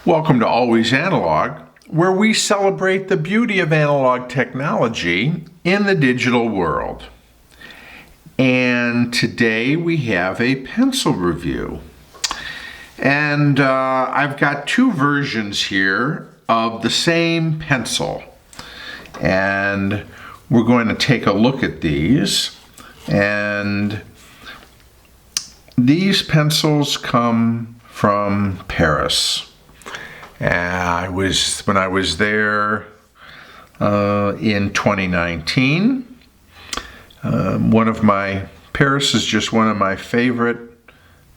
Welcome to Always Analog, where we celebrate the beauty of analog technology in the digital world. And today we have a pencil review. And I've got two versions here of the same pencil. And we're going to take a look at these. And these pencils come from Paris. When I was there in 2019. Paris is just one of my favorite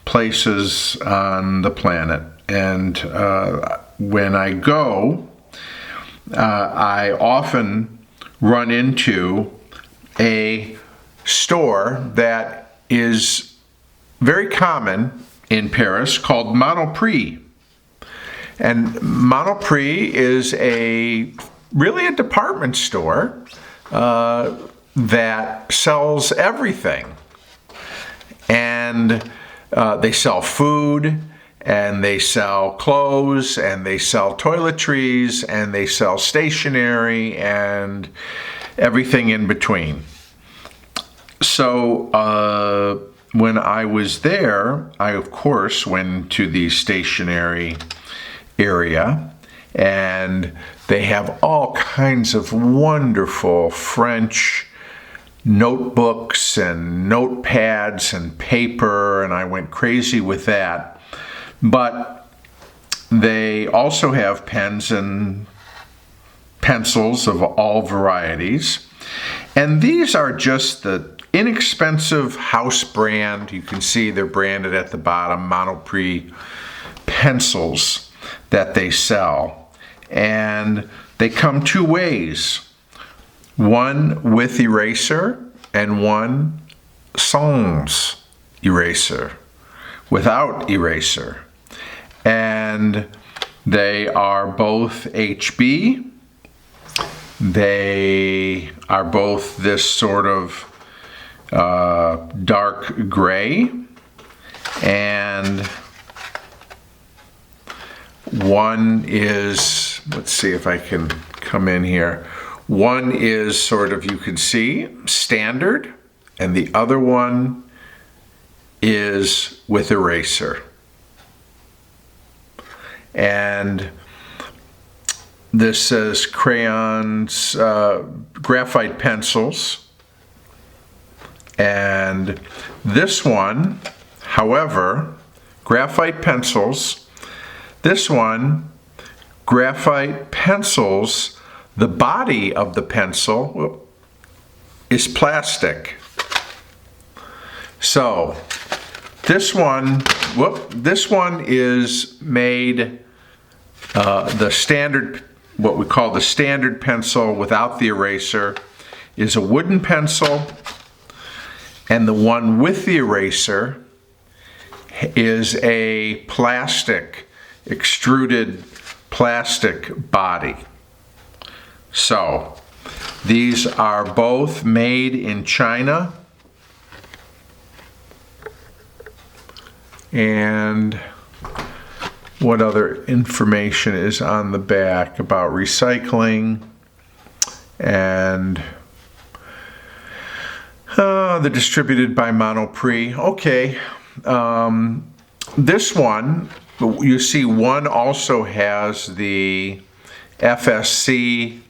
places on the planet. And when I go, I often run into a store that is very common in Paris called Monoprix. And Monoprix is really a department store that sells everything. And they sell food, and they sell clothes, and they sell toiletries, and they sell stationery, and everything in between. So when I was there, I of course went to the stationery area, and they have all kinds of wonderful French notebooks and notepads and paper, and I went crazy with that. But they also have pens and pencils of all varieties, and these are just the inexpensive house brand. You can see they're branded at the bottom, Monoprix pencils that they sell. And they come two ways. One with eraser and one sans eraser, without eraser. And they are both HB. They are both this sort of dark gray. And one is, let's see if I can come in here. One is sort of, you can see, standard, and the other one is with eraser. And this says crayons, graphite pencils. And this one, however, graphite pencils. This one, graphite pencils, the body of the pencil is plastic. So this one is made the standard, what we call the standard pencil without the eraser, is a wooden pencil, and the one with the eraser is a plastic, extruded plastic body. So these are both made in China. And what other information is on the back about recycling? And they're distributed by Monoprix. Okay. This one, you see, one also has the FSC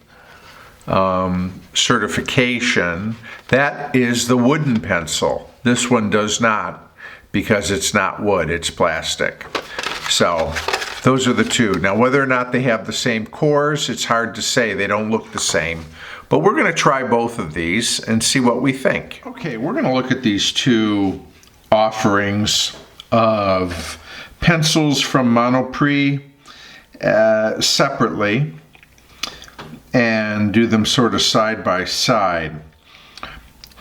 certification. That is the wooden pencil. This one does not, because it's not wood, it's plastic. So those are the two. Now, whether or not they have the same cores, it's hard to say. They don't look the same. But we're going to try both of these and see what we think. Okay, we're going to look at these two offerings of pencils from Monoprix separately and do them sort of side by side.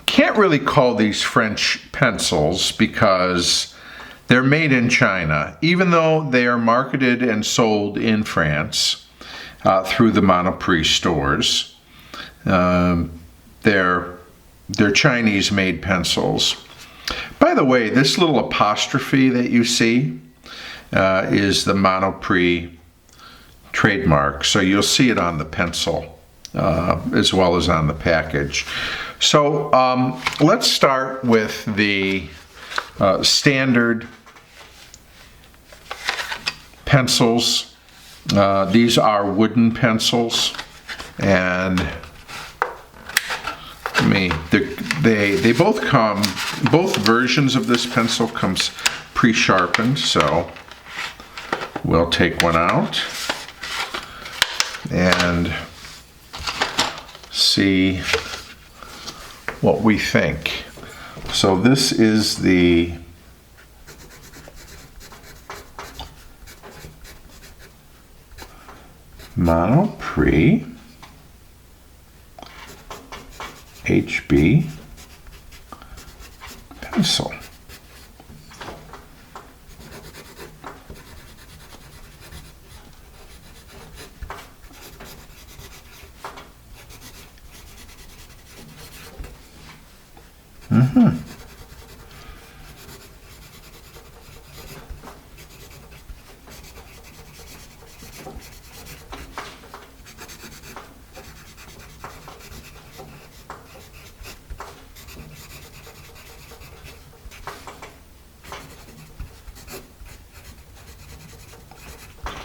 Can't really call these French pencils because they're made in China, even though they are marketed and sold in France through the Monoprix stores. They're Chinese-made pencils. By the way, this little apostrophe that you see is the Monoprix trademark, so you'll see it on the pencil as well as on the package. So let's start with the standard pencils. These are wooden pencils, and they both come, both versions of this pencil comes pre-sharpened, so we'll take one out and see what we think. So this is the Monoprix HB pencil.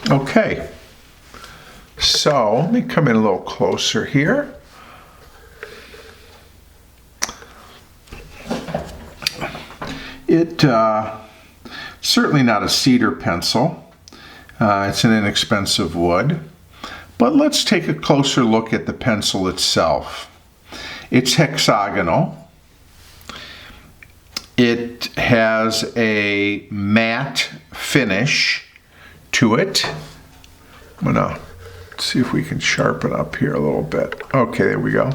Okay, so let me come in a little closer here. Certainly not a cedar pencil. It's an inexpensive wood. But let's take a closer look at the pencil itself. It's hexagonal. It has a matte finish to it. I'm gonna see if we can sharpen up here a little bit. Okay, there we go.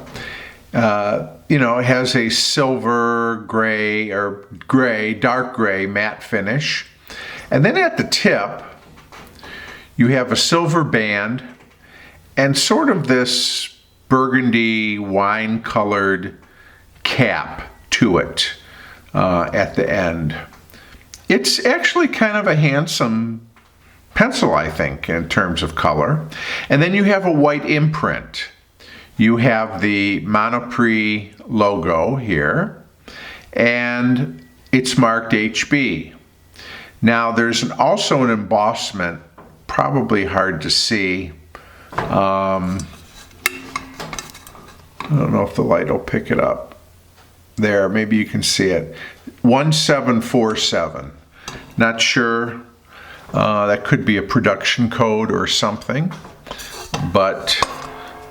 It has a silver gray or dark gray matte finish. And then at the tip, you have a silver band and sort of this burgundy wine colored cap to it at the end. It's actually kind of a handsome pencil, I think, in terms of color. And then you have a white imprint. You have the Monoprix logo here, and it's marked HB. Now there's also an embossment, probably hard to see. I don't know if the light will pick it up. There, maybe you can see it. 1747. Not sure. That could be a production code or something, but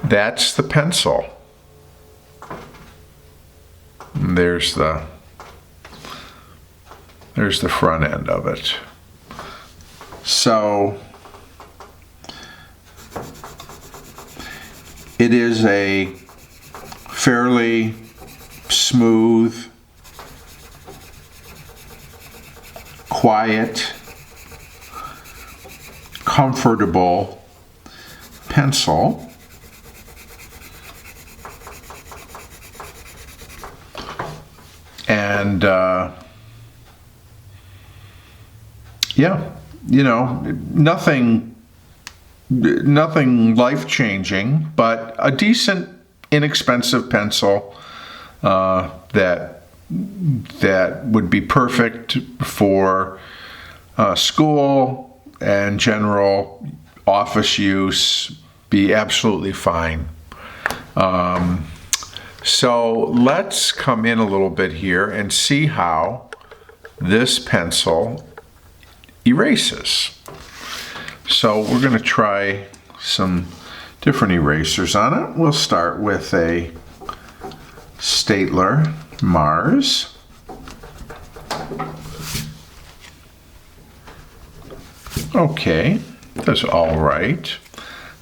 that's the pencil. And there's the front end of it. So it is a fairly smooth, quiet, comfortable pencil. And nothing life-changing, but a decent, inexpensive pencil that would be perfect for school and general office use. Be absolutely fine. So let's come in a little bit here and see how this pencil erases. So we're going to try some different erasers on it. We'll start with a Staedtler Mars. Okay, that's all right.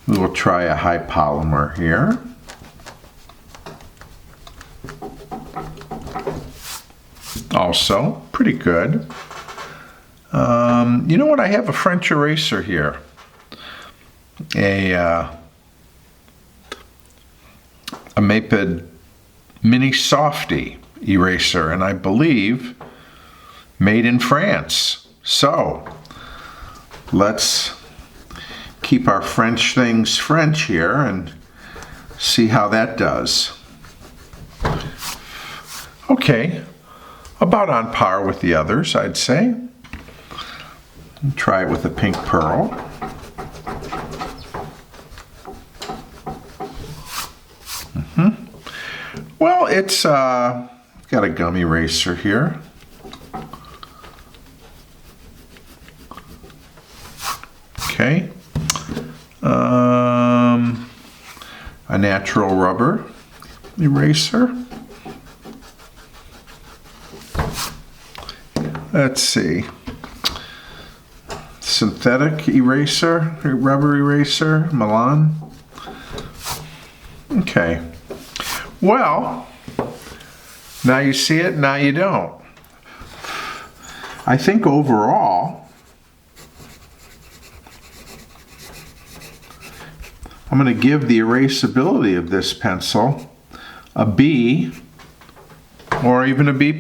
We will try a high polymer here. Also, pretty good. You know what? I have a French eraser here. A Maped Mini Softy eraser, and I believe made in France. So let's keep our French things French here and see how that does. Okay, about on par with the others, I'd say. Try it with a pink pearl. Well, it's got a gum eraser here. Okay. A natural rubber eraser. Let's see. Synthetic eraser, rubber eraser, Milan. Okay. Well, now you see it, now you don't. I think overall, I'm going to give the erasability of this pencil a B or even a B+.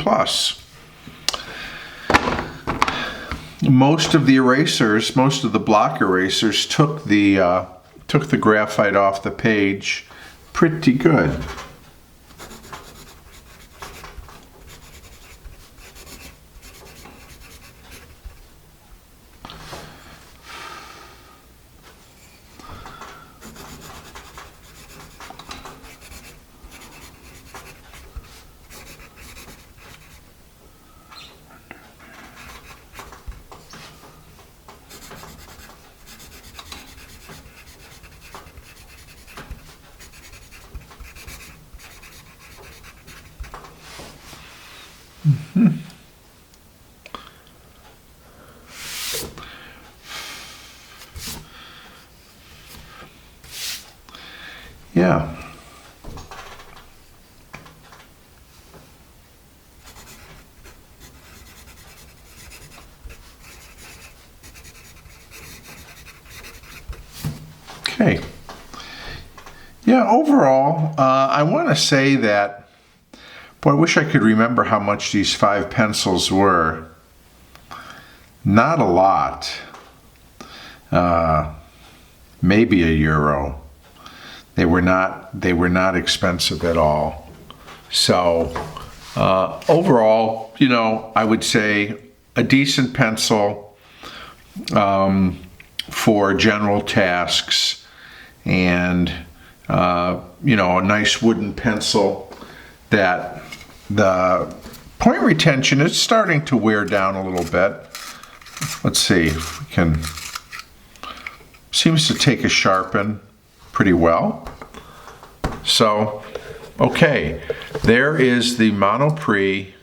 Most of the erasers, most of the block erasers took the graphite off the page pretty good. Yeah. Okay. Yeah, overall, I want to say that, boy, I wish I could remember how much these 5 pencils were. Not a lot. Maybe €1. They were not expensive at all. So overall, you know, I would say a decent pencil for general tasks, and you know, a nice wooden pencil that the point retention is starting to wear down a little bit. Let's see if we can. Seems to take a sharpen pretty well. So, okay, there is the Monoprix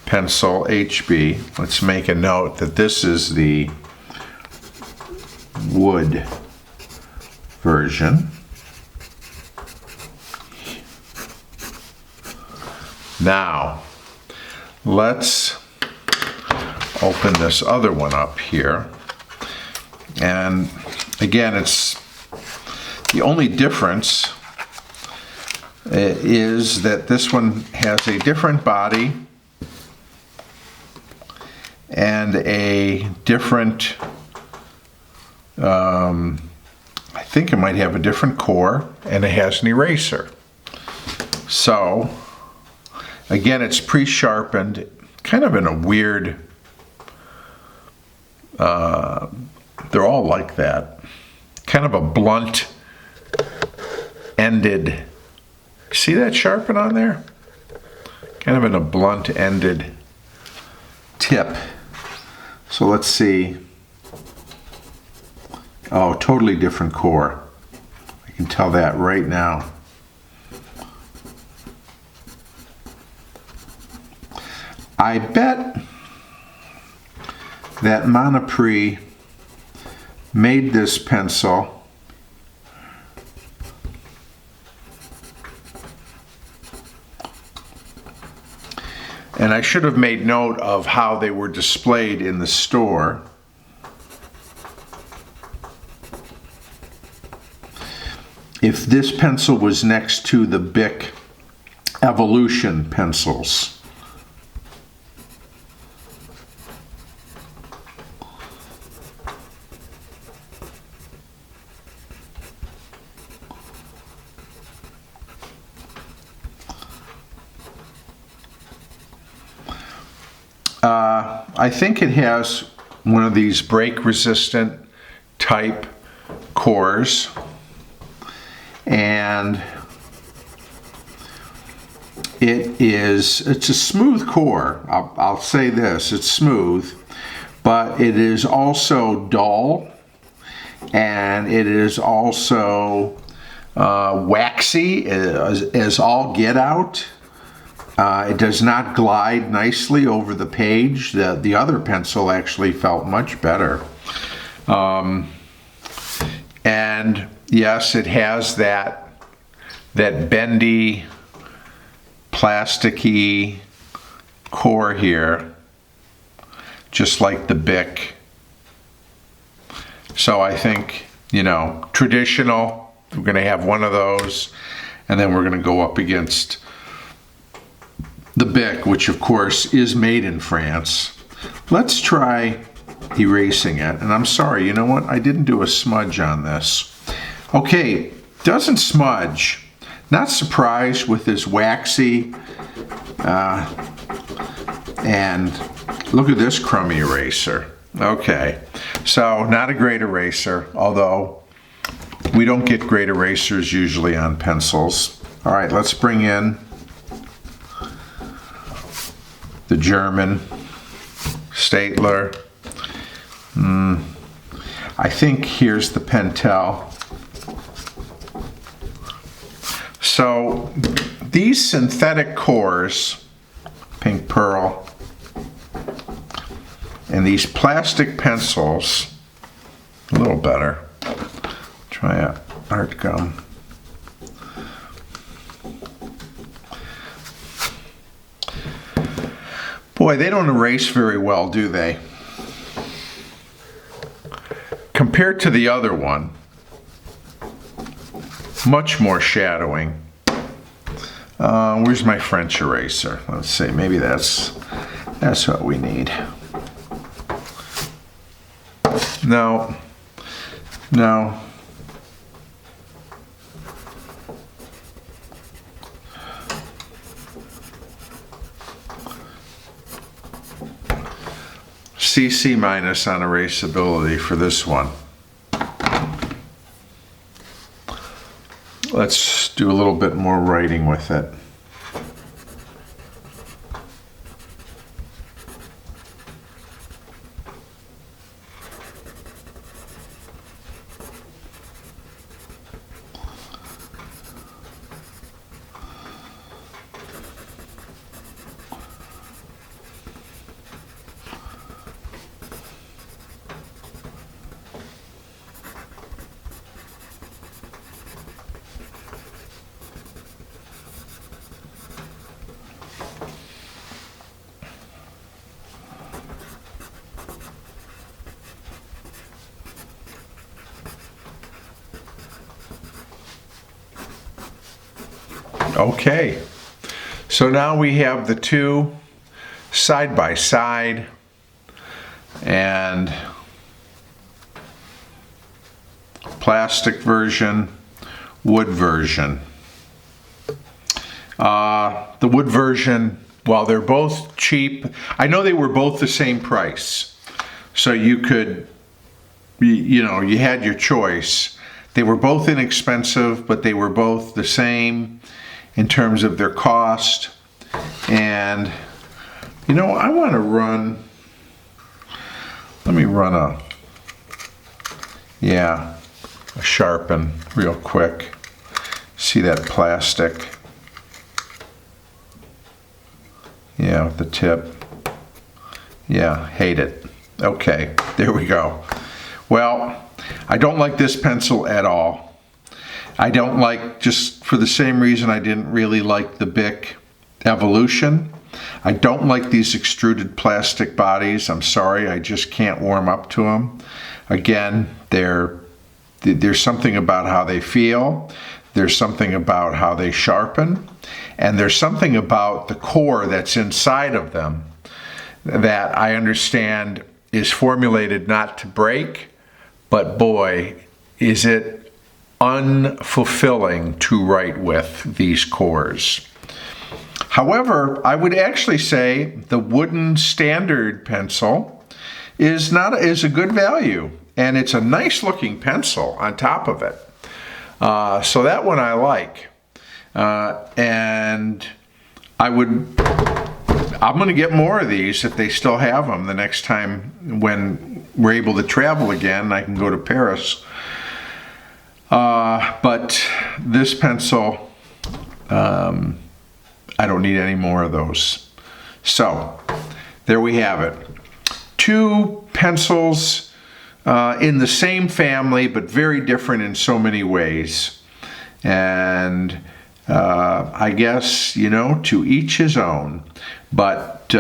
pencil HB. Let's make a note that this is the wood version. Now, let's open this other one up here. And again, it's the only difference is that this one has a different body and a different, I think it might have a different core, and it has an eraser. So, again, it's pre-sharpened, kind of in a weird, they're all like that. Kind of a blunt ended. See that sharpen on there? Kind of in a blunt ended tip. So let's see. Oh, totally different core. I can tell that right now. I bet that Monoprix made this pencil and I should have made note of how they were displayed in the store. If this pencil was next to the Bic Evolution pencils. I think it has one of these break resistant type cores, and it's a smooth core. I'll say this, it's smooth, but it is also dull, and it is also waxy as all get out. It does not glide nicely over the page. The other pencil actually felt much better. And yes, it has that bendy, plasticky core here, just like the Bic. So I think, you know, traditional, we're going to have one of those, and then we're going to go up against the Bic, which of course is made in France. Let's try erasing it. And I'm sorry, you know what? I didn't do a smudge on this. Okay, doesn't smudge. Not surprised with this waxy, and look at this crummy eraser. Okay, so not a great eraser, although we don't get great erasers usually on pencils. All right, let's bring in the German Staedtler. I think here's the Pentel. So these synthetic cores, pink pearl, and these plastic pencils, a little better. Try a art gum. Boy, they don't erase very well, do they? Compared to the other one, much more shadowing. Where's my French eraser? Let's see, maybe that's what we need. No. CC minus on erasability for this one. Let's do a little bit more writing with it. Okay, so now we have the two side by side, and plastic version, wood version. The wood version, while they're both cheap, I know they were both the same price, so you could, you know, you had your choice. They were both inexpensive, but they were both the same in terms of their cost. And you know, I want to run, let me run a sharpen real quick. See that plastic? Yeah, with the tip. Yeah, hate it. Okay, there we go. Well, I don't like this pencil at all. I don't like, just for the same reason I didn't really like the Bic Evolution. I don't like these extruded plastic bodies. I'm sorry, I just can't warm up to them. Again, there's something about how they feel. There's something about how they sharpen. And there's something about the core that's inside of them that I understand is formulated not to break, but boy, is it unfulfilling to write with these cores. However, I would actually say the wooden standard pencil is a good value, and it's a nice looking pencil on top of it. So that one I like, and I'm going to get more of these if they still have them the next time when we're able to travel again. I can go to Paris. But this pencil, I don't need any more of those. So there we have it. 2 pencils in the same family, but very different in so many ways. And I guess, to each his own. But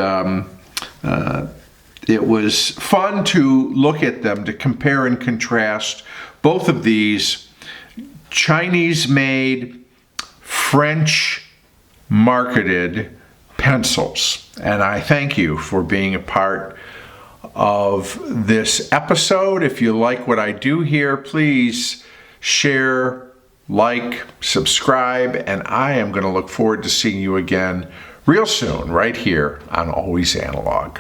it was fun to look at them, to compare and contrast both of these Chinese-made, French-marketed pencils. And I thank you for being a part of this episode. If you like what I do here, please share, like, subscribe, and I am going to look forward to seeing you again real soon, right here on Always Analog.